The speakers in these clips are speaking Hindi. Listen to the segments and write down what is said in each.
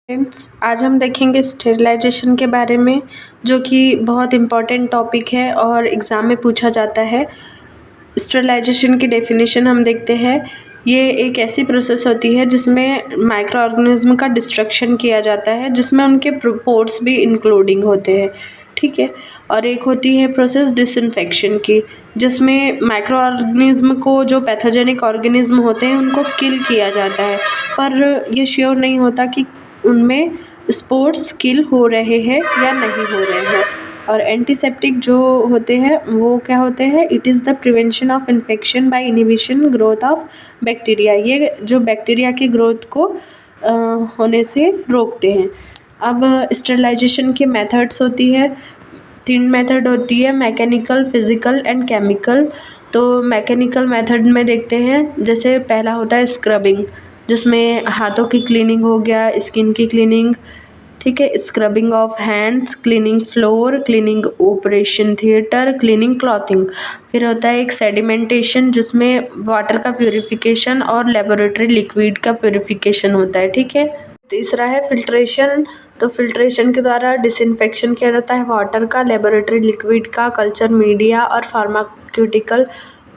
फ्रेंड्स, आज हम देखेंगे स्टेरिलाइजेशन के बारे में, जो कि बहुत इम्पॉर्टेंट टॉपिक है और एग्ज़ाम में पूछा जाता है। स्टेरिलाइजेशन की डेफिनेशन हम देखते हैं। ये एक ऐसी प्रोसेस होती है जिसमें माइक्रो ऑर्गेनिज्म का डिस्ट्रक्शन किया जाता है, जिसमें उनके पोर्स भी इंक्लूडिंग होते हैं, ठीक है। और एक होती है प्रोसेस डिसइंफेक्शन की, जिसमें माइक्रो ऑर्गेनिज्म को, जो पैथोजेनिक ऑर्गेनिज्म होते हैं, उनको किल किया जाता है, पर ये श्योर नहीं होता कि उनमें स्पोर्स किल हो रहे हैं या नहीं हो रहे हैं। और एंटीसेप्टिक जो होते हैं वो क्या होते हैं? It is the prevention of infection by inhibition growth of bacteria. ये जो बैक्टीरिया की ग्रोथ को होने से रोकते हैं। अब स्टेरिलाइजेशन के मेथड्स होती है, 3 मेथड होती है, मैकेनिकल, फिजिकल एंड केमिकल। तो मैकेनिकल मेथड में देखते हैं, जैसे पहला होता है स्क्रबिंग, जिसमें हाथों की क्लीनिंग हो गया, स्किन की क्लीनिंग, ठीक है, scrubbing of hands, cleaning floor, cleaning operation theatre, cleaning clothing. फिर होता है एक सेडिमेंटेशन, जिसमें वाटर का प्यूरिफिकेशन और लेबोरेटरी लिक्विड का प्यूरिफिकेशन होता है, ठीक है। तीसरा है फिल्ट्रेशन। तो फिल्ट्रेशन के द्वारा डिसइंफेक्शन किया जाता है वाटर का, लेबोरेटरी लिक्विड का, कल्चर मीडिया और फार्माक्यूटिकल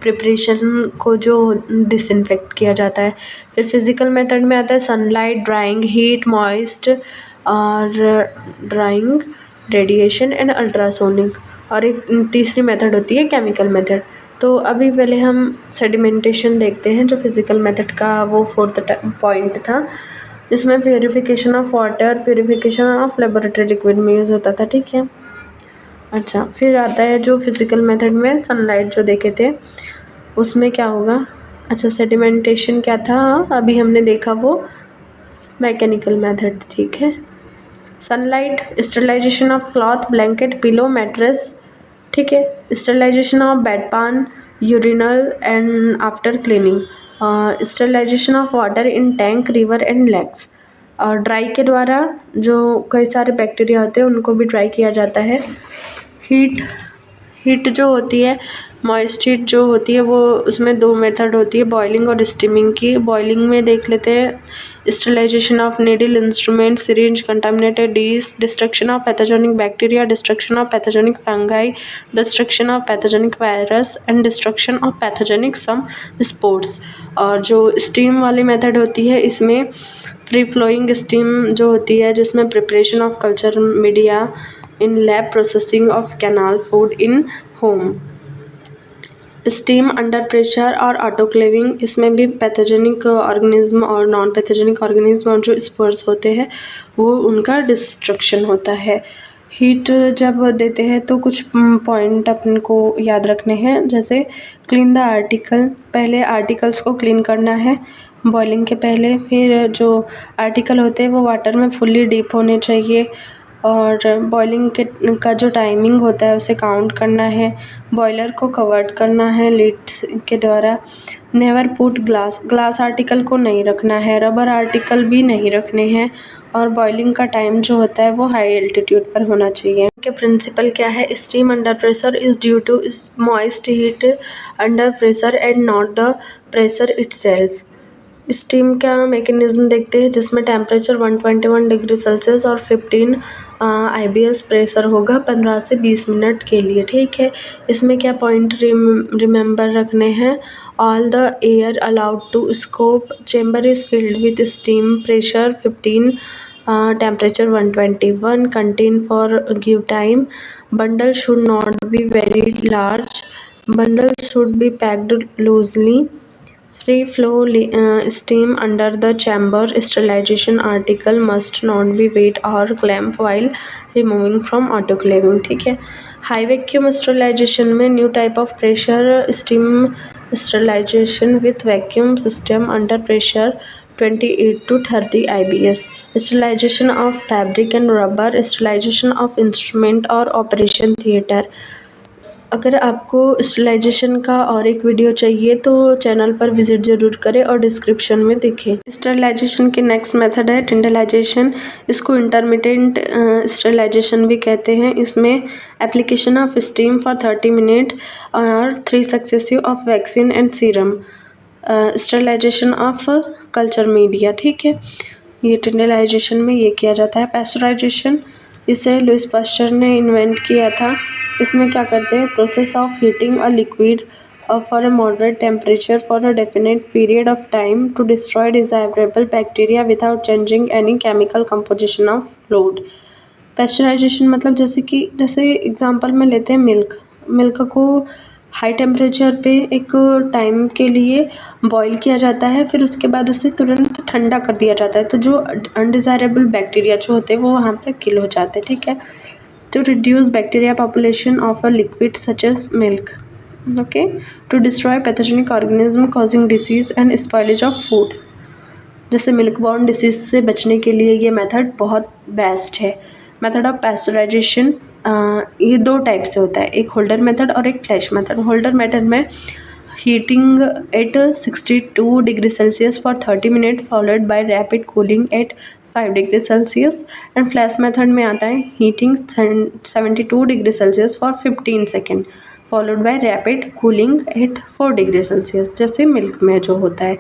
प्रिपरेशन को जो डिसइंफेक्ट किया जाता है। फिर फिजिकल मेथड में आता है सनलाइट, ड्राइंग, हीट, मॉइस्ट और ड्राइंग, रेडिएशन एंड अल्ट्रासोनिक। और एक तीसरी मेथड होती है केमिकल मेथड। तो अभी पहले हम सेडिमेंटेशन देखते हैं, जो फिजिकल मेथड का वो 4th पॉइंट था। इसमें purification of water, purification of laboratory liquid में यूज़ होता था, ठीक है। अच्छा, फिर आता है जो फिजिकल मेथड में सनलाइट जो देखे थे, उसमें क्या होगा? अच्छा, सेडिमेंटेशन क्या था अभी हमने देखा, वो मैकेनिकल मेथड, ठीक है। Sunlight, sterilisation of cloth, blanket, pillow, mattress, ठीक है। Sterilisation of bedpan, urinal and after cleaning. Sterilisation of water in tank, river and lakes. और ड्राई के द्वारा जो कई सारे बैक्टीरिया होते हैं उनको भी ड्राई किया जाता है। हीट जो होती है, मॉइस्ट हीट जो होती है, वो उसमें 2 मेथड होती है, बॉइलिंग और स्टीमिंग की। बॉइलिंग में देख लेते हैं sterilization of needle, instrument, syringe, contaminated dish, destruction of pathogenic bacteria, destruction of pathogenic fungi, destruction of pathogenic virus and destruction of pathogenic some spores. और जो स्टीम वाली मेथड होती है, इसमें फ्री फ्लोइंग स्टीम जो होती है, जिसमें preparation of culture media in lab, processing of canal food in home. Steam under pressure और ऑटोक्लेविंग, इसमें भी पैथोजेनिक ऑर्गेनिज्म और नॉन पैथोजेनिक ऑर्गेनिज्म और जो स्पोर्स होते हैं वो उनका डिस्ट्रक्शन होता है। हीट जब देते हैं तो कुछ पॉइंट अपन को याद रखने हैं, जैसे क्लीन द आर्टिकल, पहले आर्टिकल्स को क्लीन करना है बॉइलिंग के पहले। फिर जो आर्टिकल होते हैं वो वाटर में फुल्ली डीप होने चाहिए। और बॉइलिंग के का जो टाइमिंग होता है उसे काउंट करना है। बॉयलर को कवर्ड करना है लिड्स के द्वारा। नेवर पुट ग्लास आर्टिकल को नहीं रखना है, रबर आर्टिकल भी नहीं रखने हैं। और बॉइलिंग का टाइम जो होता है वो हाई एल्टीट्यूड पर होना चाहिए। के प्रिंसिपल क्या है? Steam under pressure is due to moist heat under pressure and not the pressure itself. Steam का मैकेनिज्म देखते हैं, जिसमें टेम्परेचर 121 डिग्री सेल्सियस और 15 IBS प्रेशर होगा 15 से 20 मिनट के लिए, ठीक है। इसमें क्या पॉइंट रिमेंबर रखने हैं? All the air allowed to escape chamber is filled with steam, pressure 15, temperature 121, contain for give time. Bundle should not be very large. Bundle should be packed loosely. Free flow steam under the chamber. Sterilization article must not be wet or clamp while removing from autoclaving, ठीक है। हाई वैक्यूम स्टेरिलाइजेशन में new type of pressure steam sterilization with vacuum system under pressure 28 to 30 IBS. Sterilization of fabric and rubber. Sterilization of instrument और ऑपरेशन थिएटर। अगर आपको स्टेरिलाइजेशन का और एक वीडियो चाहिए तो चैनल पर विजिट ज़रूर करें और डिस्क्रिप्शन में देखें। स्टेरिलाइजेशन की नेक्स्ट मेथड है टिंडलाइजेशन। इसको इंटरमिटेंट स्टेरिलाइजेशन भी कहते हैं। इसमें application of steam for 30 minute और 3 successive of vaccine and serum. Sterilization of culture media, ठीक है। ये टिंडलाइजेशन में ये किया जाता है। पैस्चराइजेशन, इसे लुइस पास्चर ने इन्वेंट किया था। इसमें क्या करते हैं, process of heating a liquid for a moderate temperature for a definite period of time to destroy desirable bacteria without changing any chemical composition of fluid. Pasteurization मतलब जैसे एग्जांपल में लेते हैं मिल्क को हाई टेम्परेचर पे एक टाइम के लिए बॉईल किया जाता है, फिर उसके बाद उसे तुरंत ठंडा कर दिया जाता है, तो जो अनडिज़ायरेबल बैक्टीरिया जो होते हैं वो वहाँ पे किल हो जाते हैं, ठीक है। To reduce bacteria population of a liquid such as milk, okay. To destroy pathogenic organism causing disease and spoilage of food. जैसे मिल्क बॉर्न डिसीज से बचने के लिए ये मेथड बहुत बेस्ट है। मेथड ऑफ पैस्चराइजेशन ये दो टाइप से होता है, एक होल्डर मेथड और एक फ्लैश मेथड। होल्डर मेथड में heating at 62 degree Celsius for 30 minute followed by rapid cooling at 5 degree Celsius. And flash method में आता है heating 72 degree Celsius for 15 second followed by rapid cooling at 4 degree Celsius, जैसे मिल्क में जो होता है।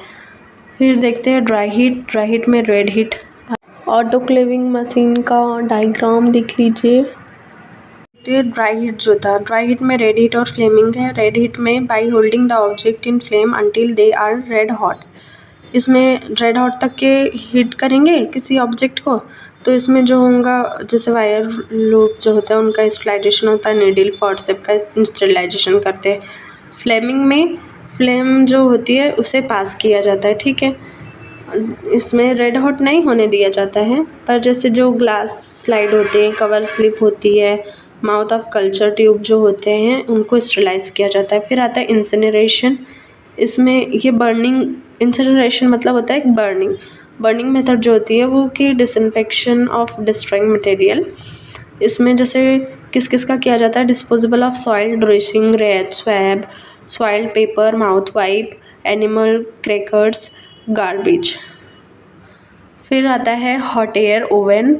फिर देखते हैं ड्राई हीट में रेड हीट। ऑटोक्लेविंग मशीन का डायग्राम देख लीजिए। ड्राई हीट जो था, ड्राई हीट में रेड हीट और फ्लेमिंग है। रेड हीट में by holding the object in flame until they are red hot, इसमें रेड हॉट तक के हीट करेंगे किसी ऑब्जेक्ट को, तो इसमें जो होगा जैसे वायर लूप जो होता है उनका स्टरलाइजेशन होता है, नीडल फॉरसेप का स्टरलाइजेशन करते हैं। फ्लेमिंग में फ्लेम जो होती है उसे पास किया जाता है, ठीक है। इसमें रेड हॉट नहीं होने दिया जाता है, पर जैसे जो ग्लास स्लाइड होते हैं, कवर स्लिप होती है, माउथ ऑफ कल्चर ट्यूब जो होते हैं उनको स्टरलाइज किया जाता है। फिर आता है इंसिनरेशन, इसमें ये बर्निंग, इंसिनरेशन मतलब होता है बर्निंग मेथड जो होती है वो कि डिसइंफेक्शन ऑफ डिस्ट्रॉइंग मटेरियल। इसमें जैसे किस किस का किया जाता है, disposable of soil dressing, red swab, soil paper, mouth wipe, animal crackers, garbage. फिर आता है हॉट एयर ओवन,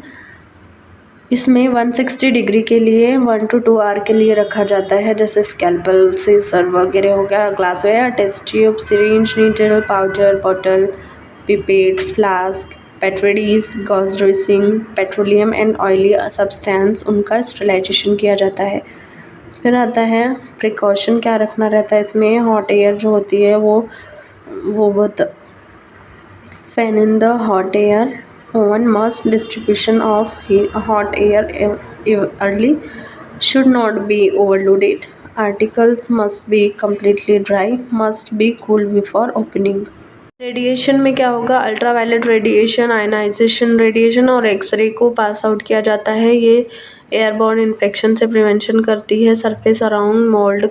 इसमें 160 डिग्री के लिए 1 to 2 आवर के लिए रखा जाता है, जैसे स्कैल्पल, सीजर वगैरह हो गया, glassware, test tube, syringe, needle, powder, bottle, pipette, flask, petri dish, gauze dressing, petroleum and oily substance, उनका स्टरलाइजेशन किया जाता है। फिर आता है प्रिकॉशन, क्या रखना रहता है इसमें, हॉट एयर जो होती है वो बहुत fan in the hot air oven must distribution of hot air early should not be overloaded. Articles must be completely dry, must be cool before opening. Radiation में क्या होगा, अल्ट्रावायलेट रेडिएशन, आयनाइजेशन रेडिएशन और एक्सरे को पास आउट किया जाता है। ये एयरबॉर्न इन्फेक्शन से प्रिवेंशन करती है, सरफेस अराउंड मोल्ड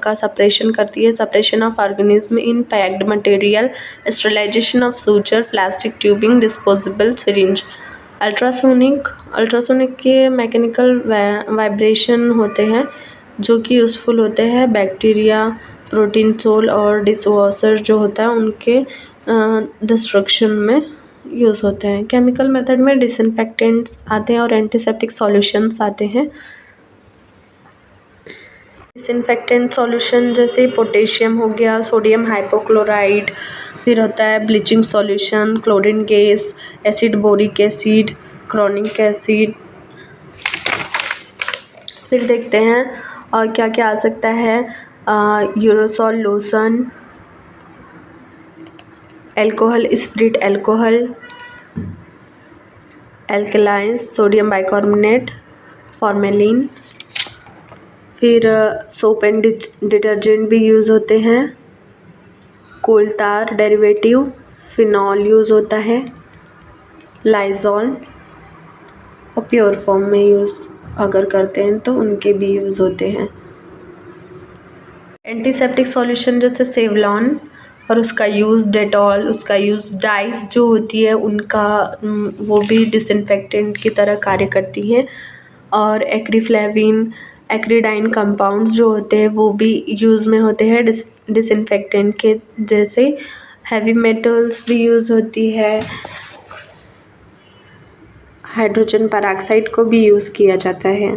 का सप्रेशन करती है, suppression of organism in packed material, sterilization of suture, plastic tubing, disposable syringe. Ultrasonic के मैकेनिकल वाइब्रेशन होते हैं जो कि यूज़फुल होते हैं बैक्टीरिया, प्रोटीन सोल और डिसऑर्डर जो होता है उनके डिस्ट्रक्शन में यूज़ होते हैं। केमिकल मेथड में डिसइंफेक्टेंट्स आते हैं और एंटीसेप्टिक सॉल्यूशंस आते हैं। डिसइंफेक्टेंट सॉल्यूशन जैसे पोटेशियम हो गया, सोडियम हाइपोक्लोराइड, फिर होता है bleaching solution, chlorine gas, acid boric acid, chromic acid. फिर देखते हैं और क्या क्या आ सकता है, eusol lotion, alcohol spirit alcohol, alkalines, sodium bicarbonate, formalin. फिर सोप एंड डिटर्जेंट भी यूज़ होते हैं, कोल तार डेरिवेटिव, फिनॉल यूज़ होता है, लाइजॉल, और प्योर फॉर्म में यूज़ अगर करते हैं तो उनके भी यूज़ होते हैं। एंटीसेप्टिक सॉल्यूशन जैसे सेवलॉन और उसका यूज़ डेटॉल, उसका यूज़ डाइस जो होती है उनका वो भी डिसइंफेक्टेंट की तरह कार्य करती हैं। और एक्रीफ्लेविन, एक्रीडाइन कंपाउंड्स जो होते हैं वो भी यूज़ में होते हैं डिसइंफेक्टेंट के जैसे। हैवी मेटल्स भी यूज़ होती है, हाइड्रोजन पेरोक्साइड को भी यूज़ किया जाता है।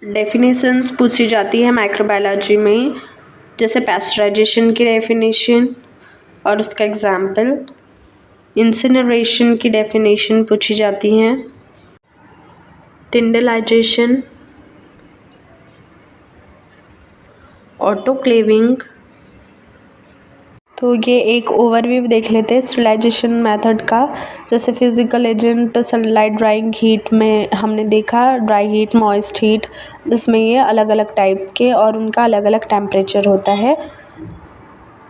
डेफिनेशंस पूछी जाती है माइक्रोबायोलॉजी में, जैसे पैस्चराइजेशन की डेफिनेशन और उसका एग्जाम्पल। इंसिनरेशन की डेफिनेशन पूछी जाती हैं। टिंडलाइजेशन, ऑटोक्लेविंग। तो ये एक ओवरव्यू देख लेते हैं स्टरलाइजेशन मेथड का। जैसे physical agent sunlight drawing heat में हमने देखा, ड्राई हीट, मॉइस्ट हीट, जिसमें ये अलग अलग टाइप के और उनका अलग अलग टेम्परेचर होता है।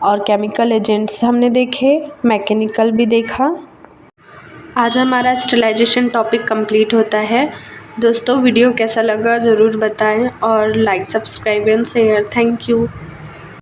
और केमिकल एजेंट्स हमने देखे, मैकेनिकल भी देखा। आज हमारा स्टरलाइजेशन टॉपिक कंप्लीट होता है। दोस्तों वीडियो कैसा लगा ज़रूर बताएं और like, subscribe and share. Thank you.